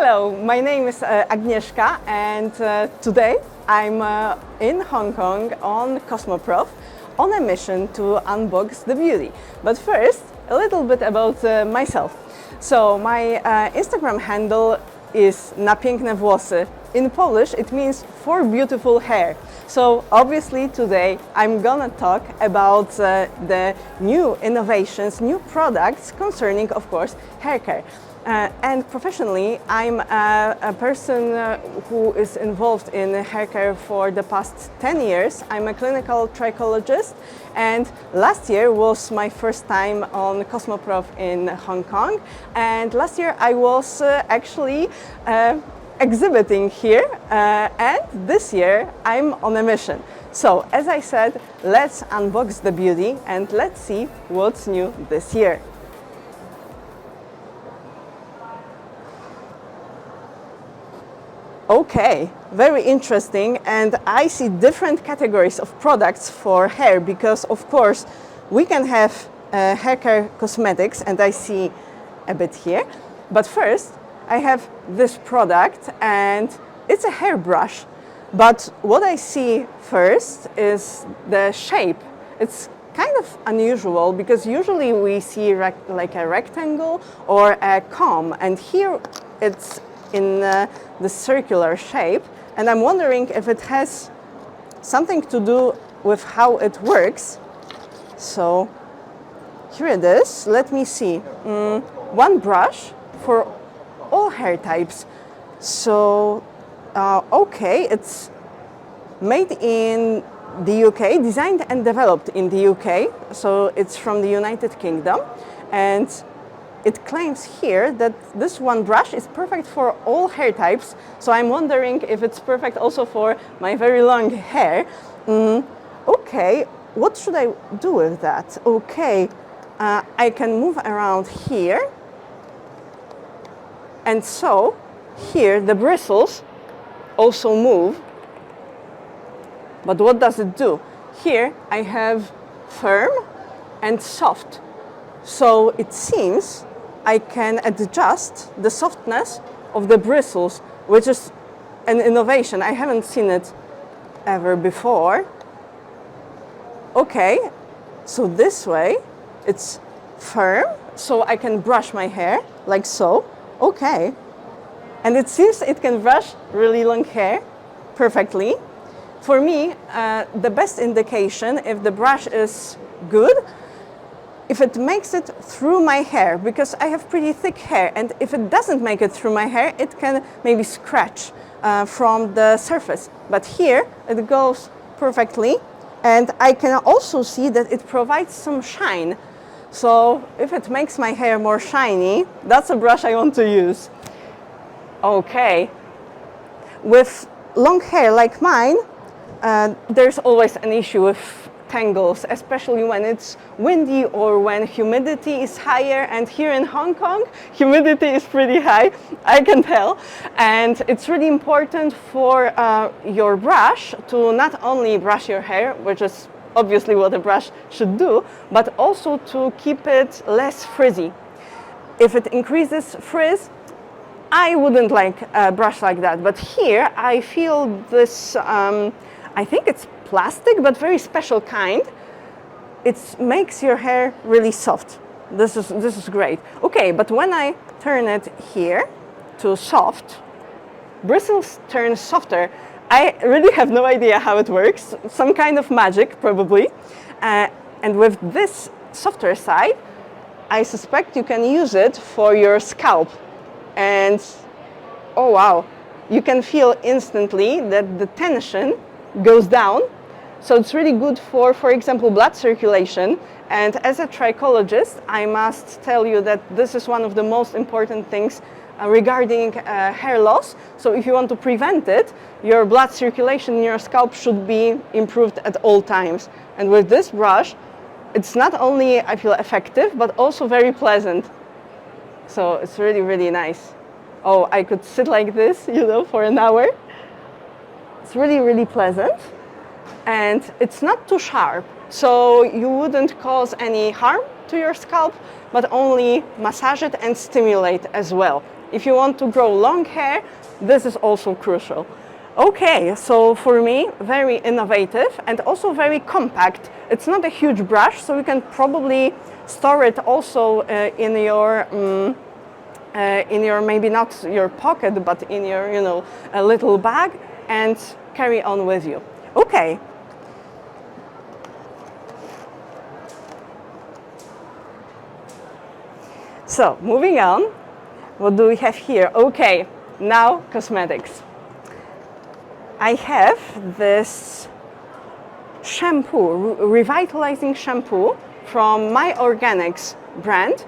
Hello, my name is Agnieszka, and today I'm in Hong Kong on Cosmoprof on a mission to unbox the beauty. But first, a little bit about myself. So my Instagram handle is na piękne włosy. In Polish it means for beautiful hair. So obviously today I'm gonna talk about the new innovations, new products concerning, of course, hair care. And professionally, I'm a person who is involved in hair care for the past 10 years. I'm a clinical trichologist, and last year was my first time on Cosmoprof in Hong Kong. And last year I was actually exhibiting here, and this year I'm on a mission. So, as I said, let's unbox the beauty and let's see what's new this year. Okay, very interesting, and I see different categories of products for hair because, of course, we can have hair care cosmetics, and I see a bit here. But first, I have this product, and it's a hairbrush. But what I see first is the shape. It's kind of unusual because usually we see like a rectangle or a comb, and here it's in the circular shape, and I'm wondering if it has something to do with how it works. So here it is. Let me see. One brush for all hair types. So okay, it's made in the UK, designed and developed in the UK. So it's from the United Kingdom, and it claims here that this one brush is perfect for all hair types. So I'm wondering if it's perfect also for my very long hair. Okay, what should I do with that? Okay, I can move around here. And so here the bristles also move. But what does it do? Here I have firm and soft. So it seems I can adjust the softness of the bristles, which is an innovation. I haven't seen it ever before. Okay, so this way it's firm, so I can brush my hair like so. Okay, and it seems it can brush really long hair perfectly. For me, the best indication if the brush is good, if it makes it through my hair, because I have pretty thick hair, and if it doesn't make it through my hair, it can maybe scratch from the surface. But here it goes perfectly, and I can also see that it provides some shine. So if it makes my hair more shiny, that's a brush I want to use. Okay, with long hair like mine, there's always an issue with tangles, especially when it's windy or when humidity is higher, and here in Hong Kong humidity is pretty high, I can tell, and it's really important for your brush to not only brush your hair, which is obviously what a brush should do, but also to keep it less frizzy. If it increases frizz, I wouldn't like a brush like that, but here I feel this, I think it's plastic, but very special kind. It makes your hair really soft. This is great. Okay, but when I turn it here to soft, bristles turn softer. I really have no idea how it works. Some kind of magic, probably. And with this softer side, I suspect you can use it for your scalp. And oh wow, you can feel instantly that the tension goes down. So it's really good for example, blood circulation. And as a trichologist, I must tell you that this is one of the most important things regarding hair loss. So if you want to prevent it, your blood circulation in your scalp should be improved at all times. And with this brush, it's not only, I feel, effective, but also very pleasant. So it's really, really nice. Oh, I could sit like this, for an hour. It's really, really pleasant. And it's not too sharp, so you wouldn't cause any harm to your scalp, but only massage it and stimulate as well. If you want to grow long hair, this is also crucial. Okay, so for me, very innovative and also very compact. It's not a huge brush, so you can probably store it also in your maybe not your pocket, but in your, you know, a little bag and carry on with you. Okay. So moving on, what do we have here? Okay, now cosmetics. I have this shampoo, revitalizing shampoo from My Organics brand.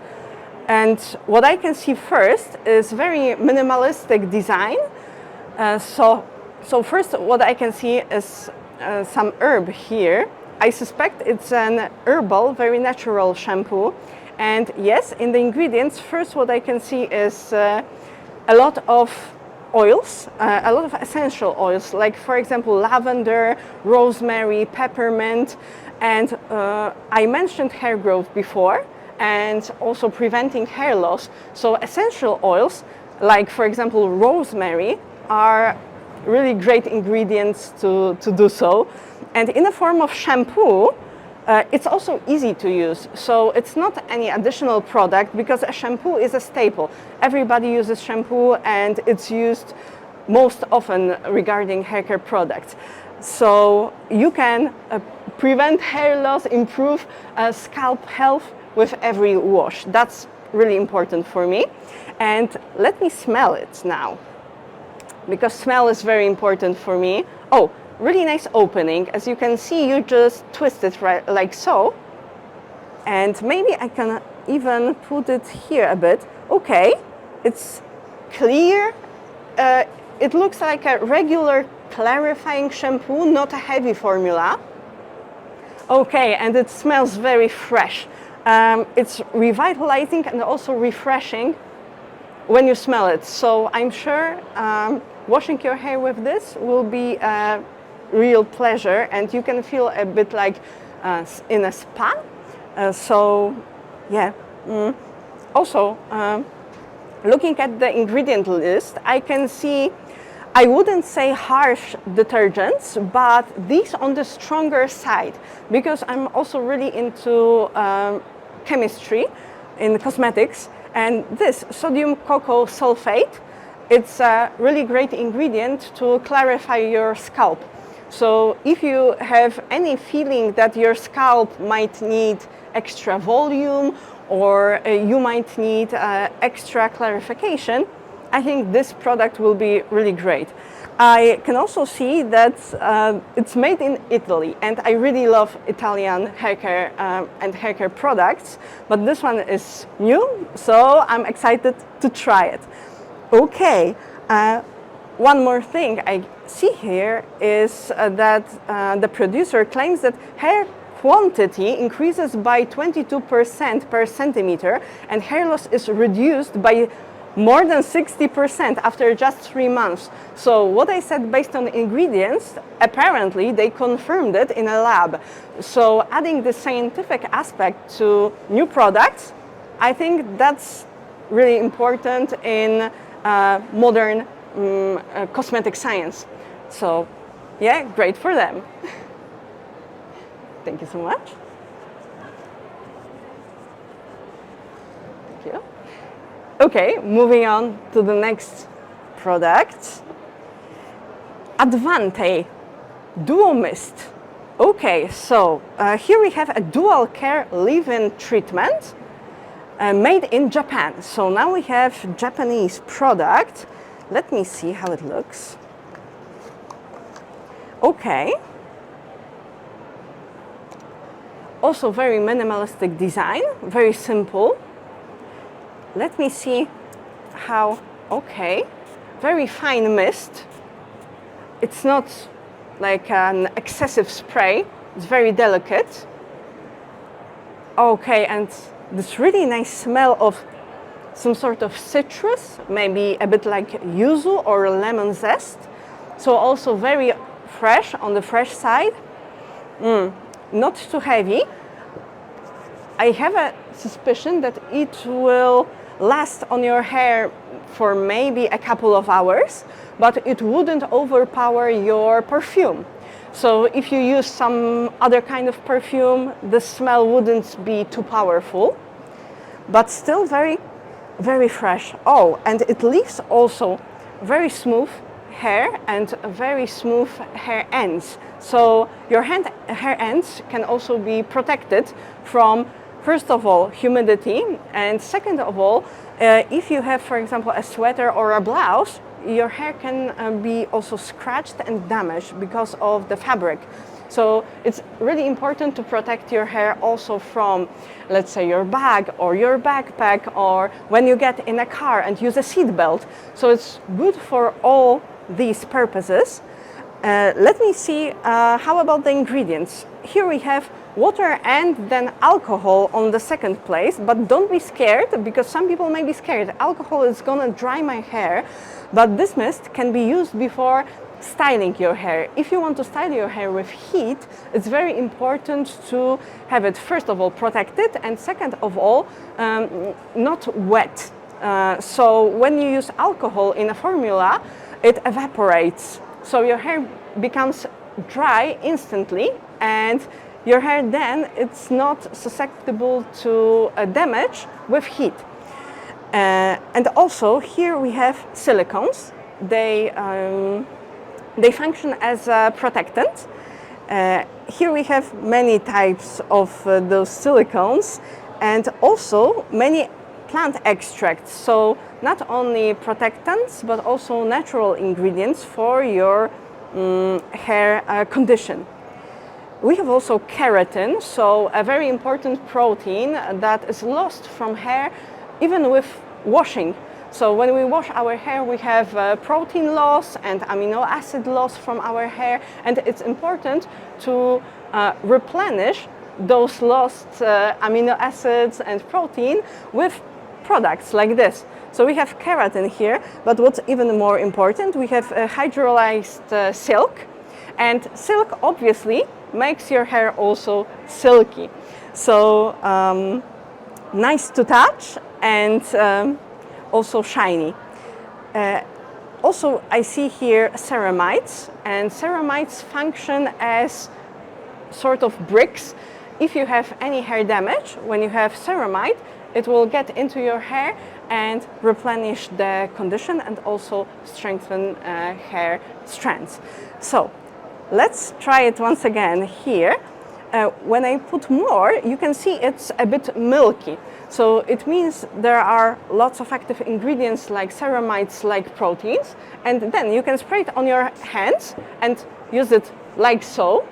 And what I can see first is very minimalistic design. So first what I can see is some herb here. I suspect it's an herbal, very natural shampoo. And yes, in the ingredients, first what I can see is a lot of oils, a lot of essential oils, like for example lavender, rosemary, peppermint, and I mentioned hair growth before, and also preventing hair loss. So essential oils, like for example rosemary, are really great ingredients to do so. And in the form of shampoo, it's also easy to use. So it's not any additional product, because a shampoo is a staple. Everybody uses shampoo and it's used most often regarding hair care products. So you can prevent hair loss, improve scalp health with every wash. That's really important for me. And let me smell it now, because smell is very important for me. Oh, really nice opening. As you can see, you just twist it right like so. And maybe I can even put it here a bit. Okay, it's clear. It looks like a regular clarifying shampoo, not a heavy formula. Okay, and it smells very fresh. It's revitalizing and also refreshing when you smell it. So I'm sure washing your hair with this will be a real pleasure, and you can feel a bit like in a spa. So yeah. Also, looking at the ingredient list, I can see, I wouldn't say harsh detergents, but these on the stronger side, because I'm also really into chemistry in cosmetics. And this sodium cocoa sulfate, it's a really great ingredient to clarify your scalp. So if you have any feeling that your scalp might need extra volume, or you might need extra clarification, I think this product will be really great. I can also see that it's made in Italy, and I really love Italian hair care and hair care products, but this one is new, so I'm excited to try it. Okay, one more thing I see here is that the producer claims that hair quantity increases by 22% per centimeter, and hair loss is reduced by more than 60% after just 3 months. So what I said based on ingredients, apparently they confirmed it in a lab. So adding the scientific aspect to new products, I think that's really important in modern cosmetic science. So yeah, great for them. Thank you so much. Thank you. Okay, moving on to the next product. Advante Duo Mist. Okay, so here we have a dual care leave-in treatment made in Japan. So now we have Japanese product. Let me see how it looks. Okay. Also very minimalistic design, very simple. Let me see how, okay, very fine mist. It's not like an excessive spray, it's very delicate. Okay, and this really nice smell of some sort of citrus, maybe a bit like yuzu or lemon zest. So also very fresh, on the fresh side. Not too heavy. I have a suspicion that it will last on your hair for maybe a couple of hours, but it wouldn't overpower your perfume. So if you use some other kind of perfume, the smell wouldn't be too powerful, but still very, very fresh. Oh, and it leaves also very smooth hair and very smooth hair ends. So your hair ends can also be protected from, first of all, humidity, and second of all, if you have, for example, a sweater or a blouse, your hair can be also scratched and damaged because of the fabric. So it's really important to protect your hair also from, let's say, your bag or your backpack, or when you get in a car and use a seat belt. So it's good for all these purposes. Let me see, how about the ingredients? Here we have water and then alcohol on the second place, but don't be scared, because some people may be scared. Alcohol is gonna dry my hair, but this mist can be used before styling your hair. If you want to style your hair with heat, it's very important to have it, first of all, protected, and second of all, not wet. So when you use alcohol in a formula, it evaporates. So your hair becomes dry instantly, and your hair then it's not susceptible to damage with heat. And also here we have silicones. They function as a protectant. Here we have many types of those silicones, and also many plant extracts. So not only protectants, but also natural ingredients for your hair condition. We have also keratin, so a very important protein that is lost from hair even with washing. So when we wash our hair, we have protein loss and amino acid loss from our hair, and it's important to replenish those lost amino acids and protein with products like this. So we have keratin here, but what's even more important, we have hydrolyzed silk, and silk obviously makes your hair also silky. So nice to touch and also shiny. Also, I see here ceramides, and ceramides function as sort of bricks. If you have any hair damage, when you have ceramide, it will get into your hair and replenish the condition and also strengthen hair strands. So let's try it once again here. When I put more, you can see it's a bit milky. So it means there are lots of active ingredients like ceramides, like proteins, and then you can spray it on your hands and use it like so.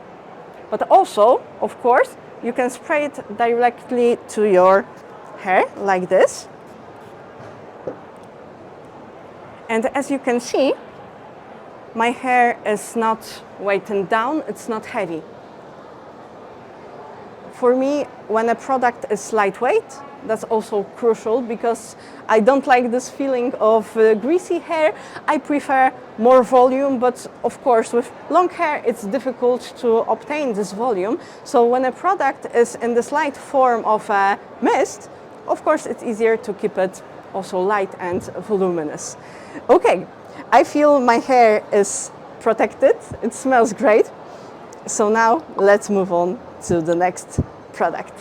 But also, of course, you can spray it directly to your hair like this. And as you can see, my hair is not weighted down, it's not heavy. For me, when a product is lightweight, that's also crucial, because I don't like this feeling of greasy hair. I prefer more volume, but of course with long hair it's difficult to obtain this volume. So when a product is in this light form of a mist, of course it's easier to keep it also light and voluminous. Okay, I feel my hair is protected, it smells great. So now let's move on to the next product.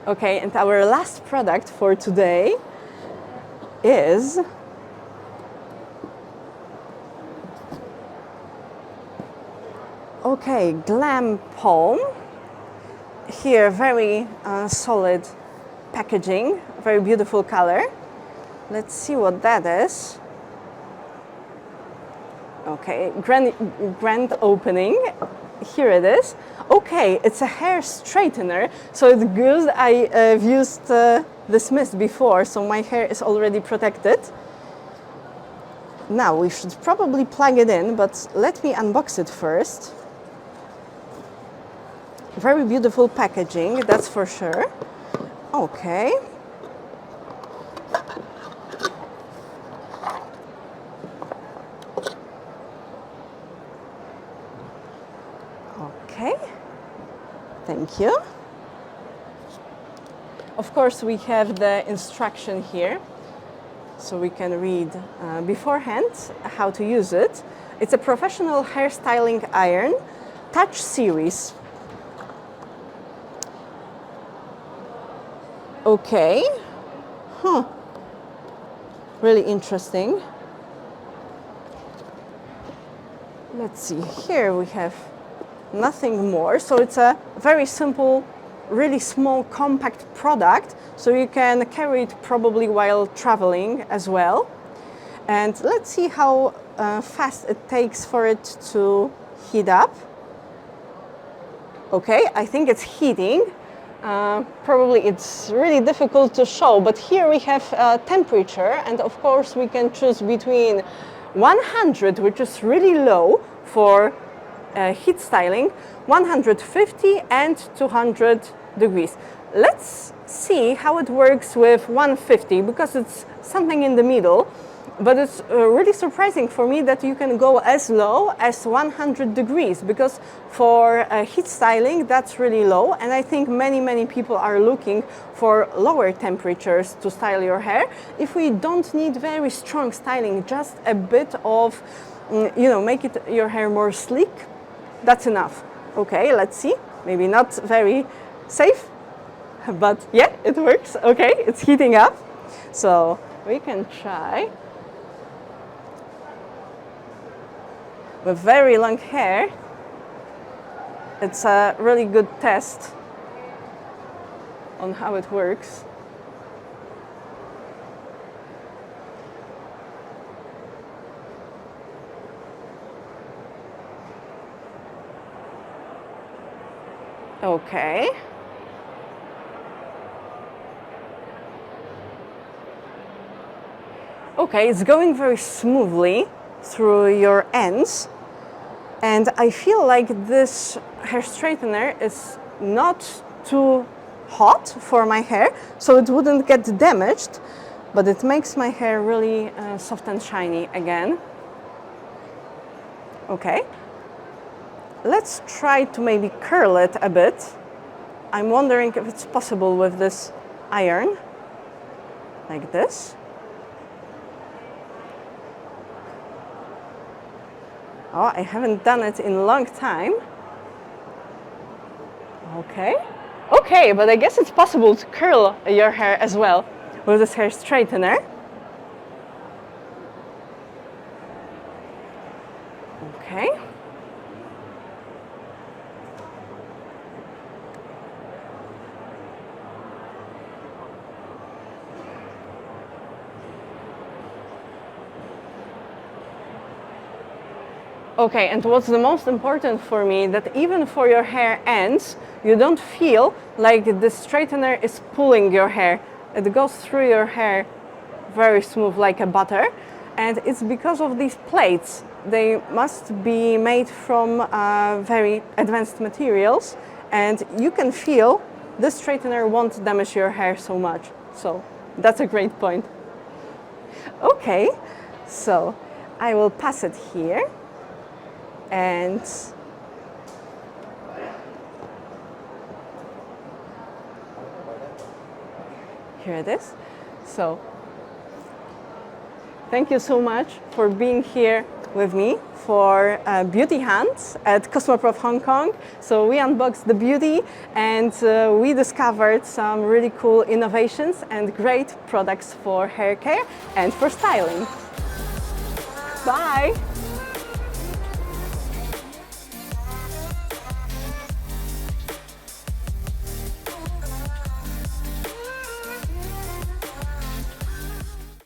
Okay, and our last product for today is Glam Palm. Here, very solid packaging, very beautiful color. Let's see what that is. Okay, grand opening. Here it is. Okay, it's a hair straightener, so it's good. I've used this mist before, so my hair is already protected. Now we should probably plug it in, but let me unbox it first. Very beautiful packaging, that's for sure. Okay. Okay. Thank you. Of course, we have the instruction here, so we can read beforehand how to use it. It's a professional hairstyling iron, touch series. Okay, really interesting. Let's see, here we have nothing more. So it's a very simple, really small, compact product. So you can carry it probably while traveling as well. And let's see how fast it takes for it to heat up. Okay, I think it's heating. Probably it's really difficult to show, but here we have temperature, and of course we can choose between 100, which is really low for heat styling, 150 and 200 degrees. Let's see how it works with 150, because it's something in the middle. But it's really surprising for me that you can go as low as 100 degrees, because for heat styling that's really low, and I think many people are looking for lower temperatures to style your hair. If we don't need very strong styling, just a bit of, make it your hair more sleek, that's enough. Okay, let's see. Maybe not very safe, but yeah, it works. Okay, it's heating up, so we can try. With very long hair, it's a really good test on how it works. Okay. Okay, it's going very smoothly through your ends, and I feel like this hair straightener is not too hot for my hair, so it wouldn't get damaged, but it makes my hair really soft and shiny again. Okay, let's try to maybe curl it a bit. I'm wondering if it's possible with this iron, like this. Oh, I haven't done it in a long time. Okay. Okay, but I guess it's possible to curl your hair as well with this hair straightener. Okay. Okay, and what's the most important for me, that even for your hair ends, you don't feel like the straightener is pulling your hair. It goes through your hair very smooth, like a butter. And it's because of these plates. They must be made from very advanced materials. And you can feel this straightener won't damage your hair so much. So that's a great point. Okay, so I will pass it here. And here it is. So thank you so much for being here with me for Beauty Hunt at Cosmoprof Hong Kong. So we unboxed the beauty, and we discovered some really cool innovations and great products for hair care and for styling. Bye!